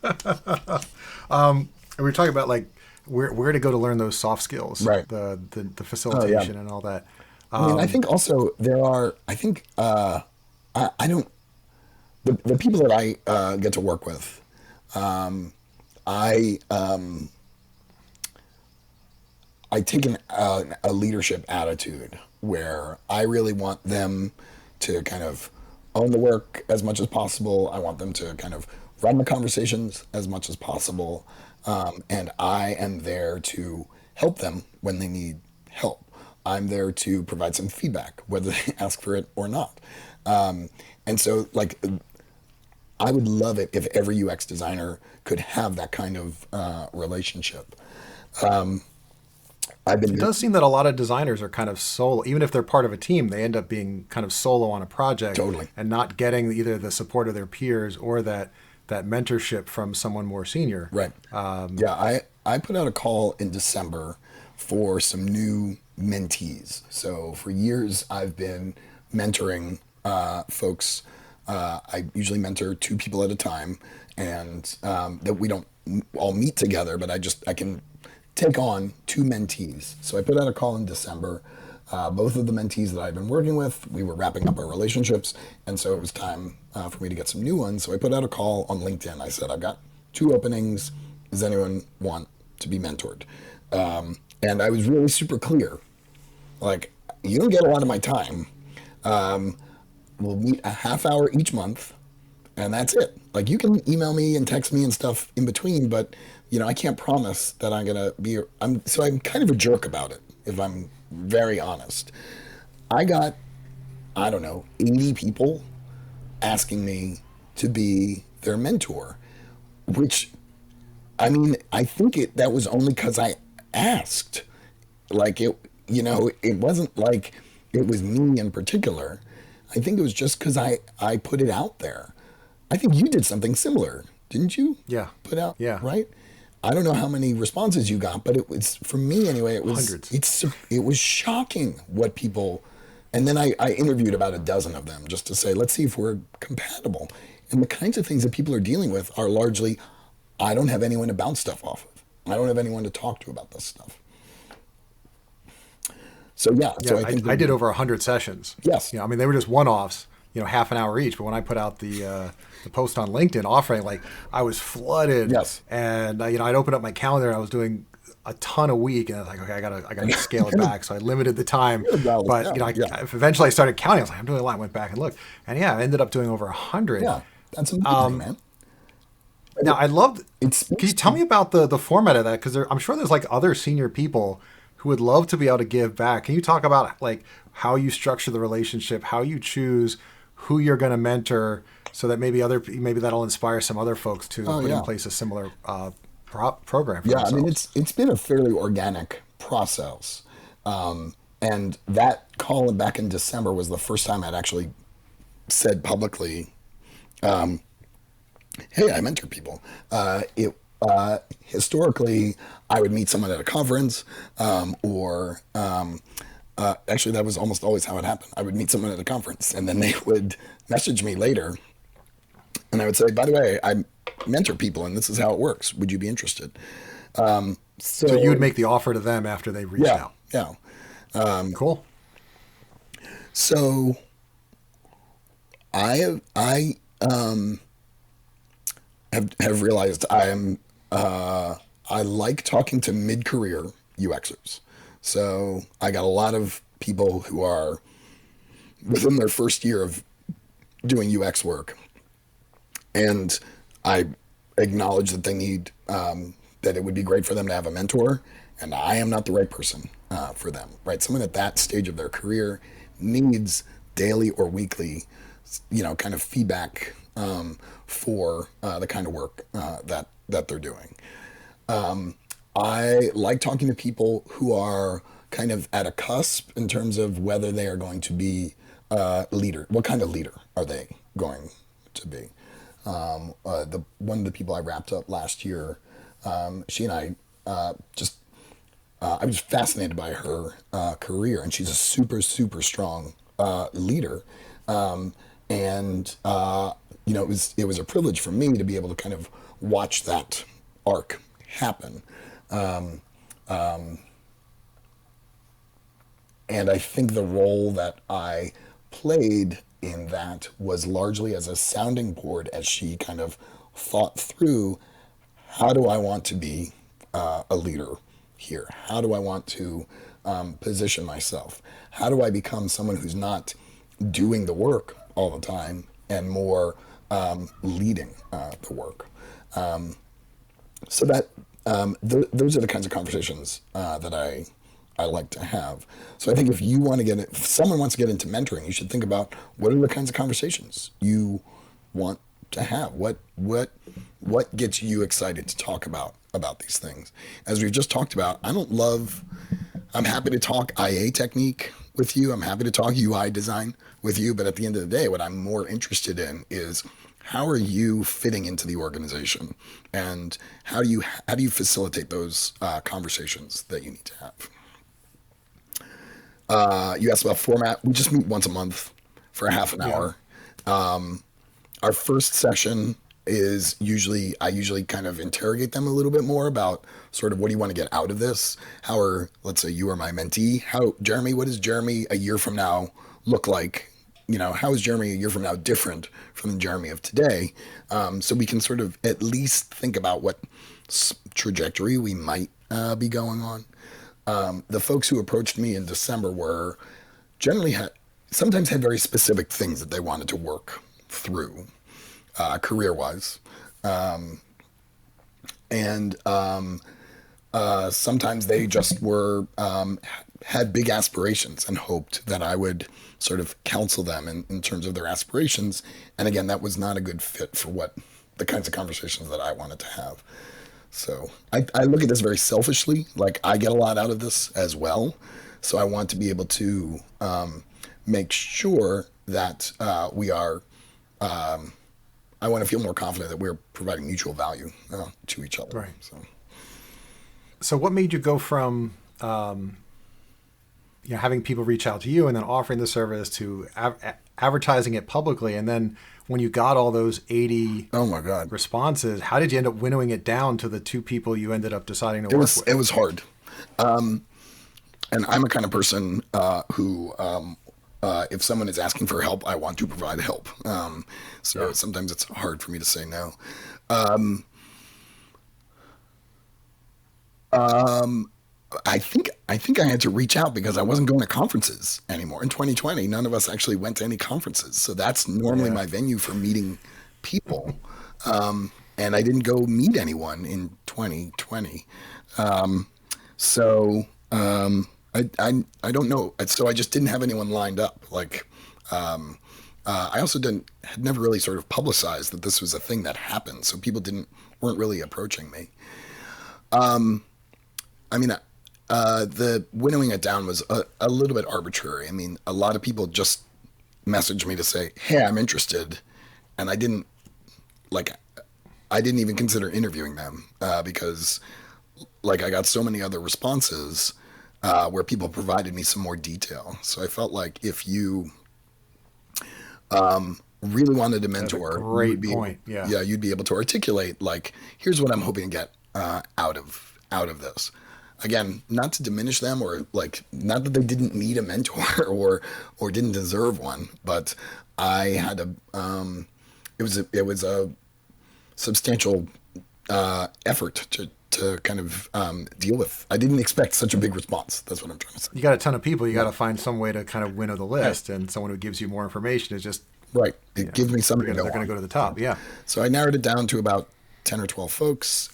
I got. And we were talking about like where to go to learn those soft skills, Right. the Oh yeah. facilitation and all that. I mean, I think also there are. I think I don't. The people that I get to work with, I I take a leadership attitude where I really want them to kind of own the work as much as possible. I want them to kind of run the conversations as much as possible. And I am there to help them when they need help. I'm there to provide some feedback, whether they ask for it or not. And so, like, I would love it if every UX designer could have that kind of relationship. I've It been does seem that a lot of designers are kind of solo, even if they're part of a team, they end up being kind of solo on a project totally and not getting either the support of their peers or that mentorship from someone more senior. right. Yeah, I put out a call in December for some new mentees. So for years, I've been mentoring folks. I usually mentor two people at a time, and that we don't all meet together, but I can take on two mentees. So I put out a call in December. Both of the mentees that I've been working with, we were wrapping up our relationships, and so it was time for me to get some new ones. So I put out a call on LinkedIn. I said, I've got two openings. Does anyone want to be mentored? And I was really super clear. Like, you don't get a lot of my time. We'll meet a half hour each month, and that's it. Like, you can email me and text me and stuff in between, but I can't promise that I'm gonna be. I'm kind of a jerk about it, if I'm very honest. I got, I don't know, 80 people asking me to be their mentor, which, I mean, I think that was only because I asked. Like, it wasn't like it was me in particular. I think it was just because I put it out there. I think you did something similar, didn't you? Yeah. Put out, Yeah. right? I don't know how many responses you got, but it was, for me anyway, Hundreds. it was shocking what people, and then I interviewed about a dozen of them just to say, let's see if we're compatible. And the kinds of things that people are dealing with are largely, I don't have anyone to bounce stuff off of. I don't have anyone to talk to about this stuff. So yeah, Yeah, I think I did over 100 sessions. yes, I mean, they were just one-offs, half an hour each. But when I put out the post on LinkedIn offering, like, I was flooded. yes. And I'd open up my calendar and I was doing a ton a week, and I was like, okay, I gotta scale it back. So I limited the time. But eventually I started counting. I was like, I'm doing a lot. I went back and looked, and yeah, I ended up doing over 100. Yeah, that's amazing, man. Now I loved. It's Can you tell me about the format of that? Because I'm sure there's like other senior people who would love to be able to give back. Can you talk about like how you structure the relationship, how you choose who you're going to mentor, so that maybe that'll inspire some other folks to put in place a similar program for themselves? I mean, it's been a fairly organic process, and that call back in December was the first time I'd actually said publicly, "Hey, I mentor people." Historically, I would meet someone at a conference, or actually, that was almost always how it happened. I would meet someone at a conference, and then they would message me later, and I would say, "By the way, I mentor people, and this is how it works. Would you be interested?" So you would make the offer to them after they reached out. Yeah. Cool. So I have realized I like talking to mid-career UXers. So I got a lot of people who are within their first year of doing UX work, and I acknowledge that they need that it would be great for them to have a mentor, and I am not the right person for them. Right, someone at that stage of their career needs daily or weekly, kind of feedback for the kind of work that they're doing. I like talking to people who are kind of at a cusp in terms of whether they are going to be a leader. What kind of leader are they going to be? One of the people I wrapped up last year She and I was fascinated by her career, and she's a super, super strong leader. And it was a privilege for me to be able to kind of watch that arc happen. And I think the role that I played in that was largely as a sounding board as she kind of thought through, how do I want to be a leader here? How do I want to position myself? How do I become someone who's not doing the work all the time and more leading the work? So that those are the kinds of conversations that I like to have. So I think if someone wants to get into mentoring, you should think about what are the kinds of conversations you want to have. What gets you excited to talk about these things? As we've just talked about, I'm happy to talk IA technique with you. I'm happy to talk UI design with you. But at the end of the day, what I'm more interested in is, how are you fitting into the organization, and how do you facilitate those conversations that you need to have? You asked about format. We just meet once a month for a half an hour. Our first session is I usually kind of interrogate them a little bit more about sort of, what do you want to get out of this? Let's say you are my mentee. Jeremy, what does Jeremy a year from now look like? How is Jeremy a year from now different from the Jeremy of today? So we can sort of at least think about what trajectory we might be going on. The folks who approached me in December sometimes had very specific things that they wanted to work through, career-wise. And sometimes they just had big aspirations and hoped that I would sort of counsel them in terms of their aspirations. And again, that was not a good fit for the kinds of conversations that I wanted to have. So I look at this very selfishly. Like, I get a lot out of this as well. So I want to be able to make sure that we are, I want to feel more confident that we're providing mutual value to each other. Right. So what made you go from having people reach out to you and then offering the service to advertising it publicly, and then when you got all those 80 responses, how did you end up winnowing it down to the 2 people you ended up deciding to work with? It was hard. And I'm a kind of person who, if someone is asking for help, I want to provide help. Sometimes it's hard for me to say no. I think I had to reach out because I wasn't going to conferences anymore. In 2020, none of us actually went to any conferences. So that's normally my venue for meeting people. And I didn't go meet anyone in 2020. I don't know. So I just didn't have anyone lined up. I also had never really sort of publicized that this was a thing that happened. So people weren't really approaching me. The winnowing it down was a little bit arbitrary. I mean, a lot of people just messaged me to say, hey, I'm interested. And I didn't even consider interviewing them because I got so many other responses where people provided me some more detail. So I felt like if you really wanted to mentor, that's a great point. You'd be able to articulate, here's what I'm hoping to get out of this. Again, not to diminish them or not that they didn't need a mentor or didn't deserve one, but I had it was a substantial effort to kind of deal with. I didn't expect such a big response. That's what I'm trying to say. You got a ton of people. You got to find some way to kind of winnow the list, and someone who gives you more information is just right. It gives me something to go on. They're going to go to the top. Yeah. So I narrowed it down to about 10 or 12 folks.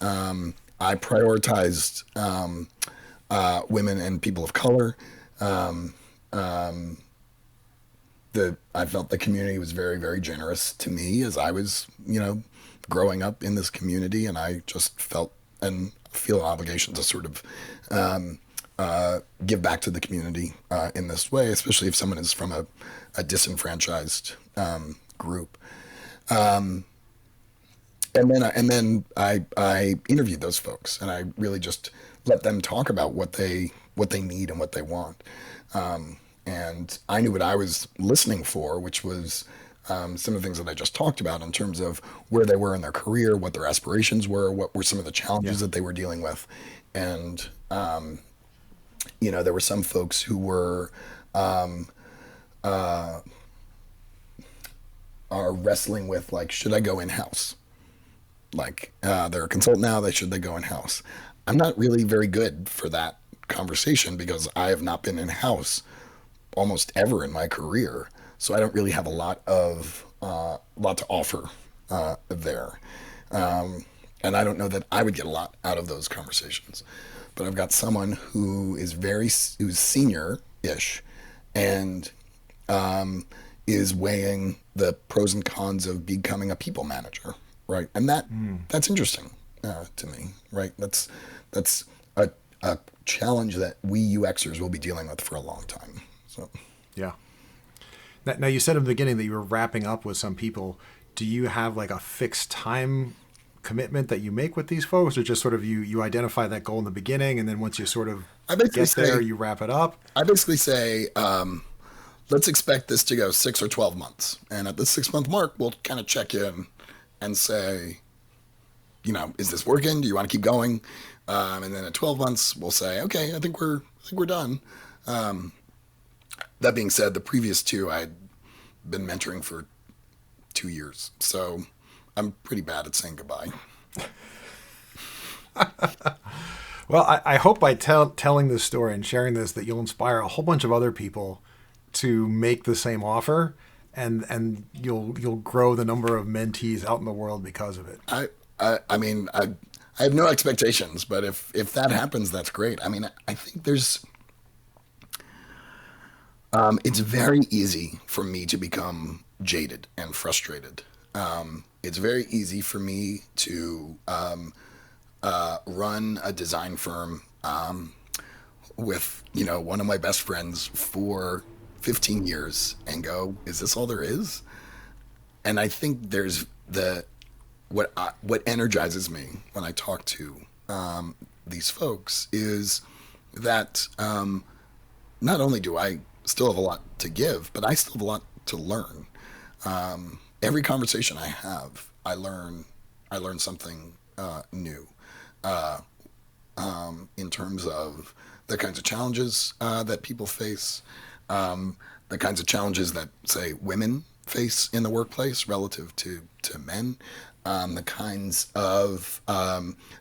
I prioritized women and people of color. I felt the community was very, very generous to me as I was, growing up in this community, and I just felt and feel an obligation to sort of give back to the community in this way, especially if someone is from a disenfranchised group. And then I interviewed those folks, and I really just let them talk about what they need and what they want. And I knew what I was listening for, which was some of the things that I just talked about in terms of where they were in their career, what their aspirations were, what were some of the Yeah. challenges that they were dealing with. And there were some folks who were are wrestling with, like, should I go in house? Like, they're a consultant now, should they go in house? I'm not really very good for that conversation because I have not been in house almost ever in my career, so I don't really have a lot to offer there, and I don't know that I would get a lot out of those conversations. But I've got someone who's senior-ish, and is weighing the pros and cons of becoming a people manager, right? And that's interesting to me, right? That's a challenge that we UXers will be dealing with for a long time. So, Yeah. Now, you said in the beginning that you were wrapping up with some people. Do you have like a fixed time commitment that you make with these folks, or just sort of you identify that goal in the beginning, and then once you sort of I basically get there, say, you wrap it up? I basically say, let's expect this to go 6 or 12 months, and at the 6 month mark, we'll kind of check in and say, is this working? Do you want to keep going? And then at 12 months, we'll say, okay, I think we're done. That being said, the previous two I'd been mentoring for 2 years, so I'm pretty bad at saying goodbye. Well, I hope by telling this story and sharing this that you'll inspire a whole bunch of other people to make the same offer, and you'll grow the number of mentees out in the world because of it. I mean, I have no expectations, but if that happens, that's great. I mean, I think it's very easy for me to become jaded and frustrated. It's very easy for me to run a design firm with one of my best friends for 15 years and go, is this all there is? And I think there's what energizes me when I talk to these folks is that not only do I still have a lot to give, but I still have a lot to learn. Every conversation I have, I learn something new in terms of the kinds of challenges that people face, the kinds of challenges that, say, women face in the workplace relative to men, the kinds of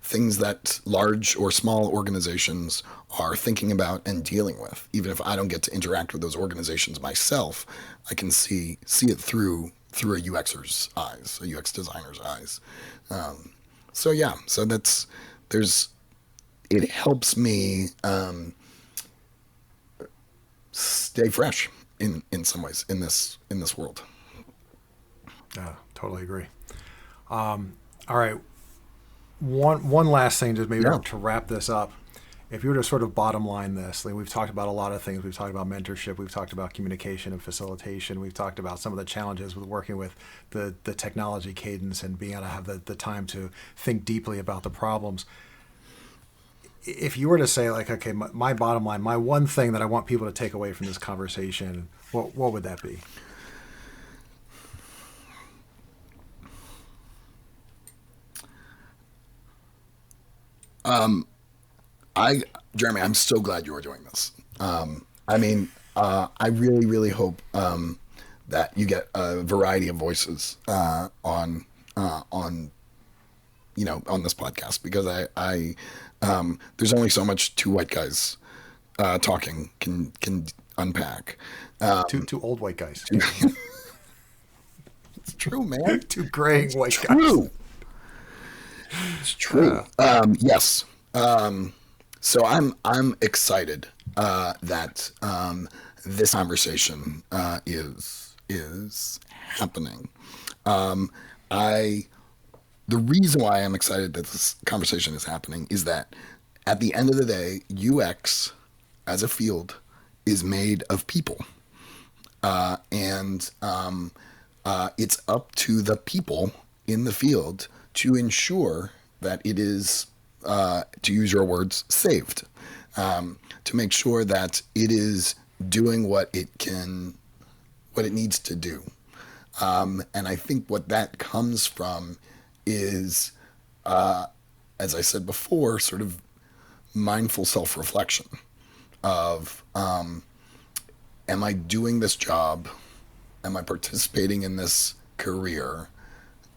things that large or small organizations are thinking about and dealing with. Even if I don't get to interact with those organizations myself, I can see it through a UXer's eyes, a UX designer's eyes. So it helps me stay fresh in some ways in this world. Totally agree. All right. One last thing, just maybe Yeah. to wrap this up. If you were to sort of bottom line this, like we've talked about a lot of things. We've talked about mentorship. We've talked about communication and facilitation. We've talked about some of the challenges with working with the technology cadence and being able to have the time to think deeply about the problems. If you were to say, like, okay, my bottom line, my one thing that I want people to take away from this conversation, what would that be? Jeremy, I'm so glad you are doing this. I really, really hope that you get a variety of voices on this podcast, because there's only so much two white guys talking can unpack. Two old white guys. It's true, man. Two graying white guys. True. It's true. Yes. So I'm excited that this conversation is happening. The reason why I'm excited that this conversation is happening is that at the end of the day, UX as a field is made of people, and it's up to the people in the field to ensure that it is, to use your words, saved, to make sure that it is doing what it needs to do. And I think what that comes from is, as I said before, sort of mindful self-reflection of, am I doing this job? Am I participating in this career?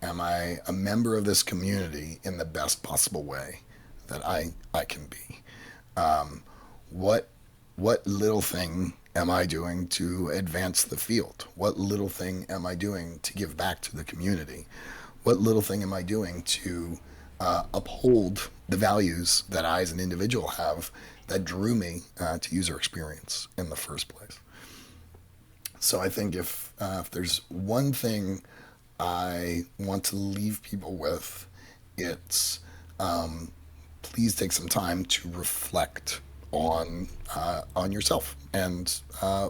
Am I a member of this community in the best possible way that I can be? What little thing am I doing to advance the field? What little thing am I doing to give back to the community? What little thing am I doing to uphold the values that I as an individual have that drew me to user experience in the first place? So I think if there's one thing I want to leave people with, it's please take some time to reflect on yourself and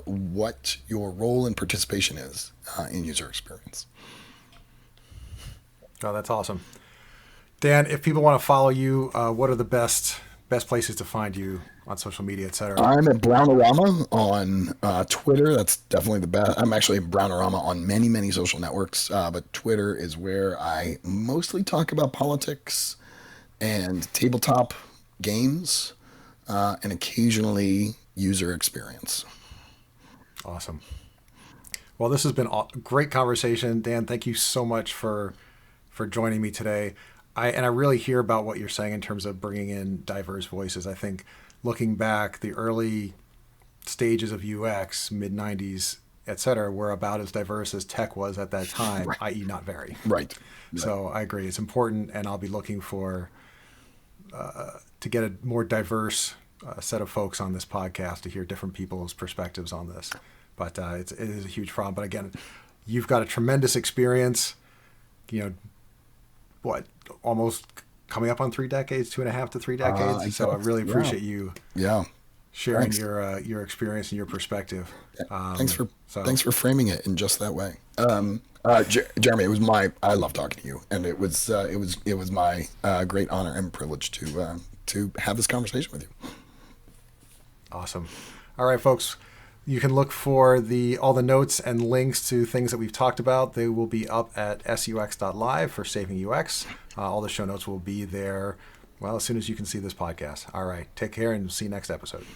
what your role and participation is in user experience. Oh, that's awesome. Dan, if people want to follow you, what are the best places to find you on social media, et cetera? I'm at Brownorama on Twitter. That's definitely the best. I'm actually Brownorama on many, many social networks, but Twitter is where I mostly talk about politics and tabletop games, and occasionally user experience. Awesome. Well, this has been a great conversation. Dan, thank you so much for joining me today. I really hear about what you're saying in terms of bringing in diverse voices. I think looking back, the early stages of UX, mid-90s, et cetera, were about as diverse as tech was at that time, right. i.e. not very. Right. So I agree. It's important, and I'll be looking for to get a more diverse set of folks on this podcast to hear different people's perspectives on this. But it is a huge problem. But again, you've got a tremendous experience, almost coming up on 3 decades, 2.5 to 3 decades. So I really appreciate you sharing your experience and your perspective. Thanks for framing it in just that way. Jeremy, I love talking to you, and it was my great honor and privilege to have this conversation with you. Awesome. All right, folks. You can look for all the notes and links to things that we've talked about. They will be up at sux.live for Saving UX. All the show notes will be there, as soon as you can see this podcast. All right. Take care and see you next episode.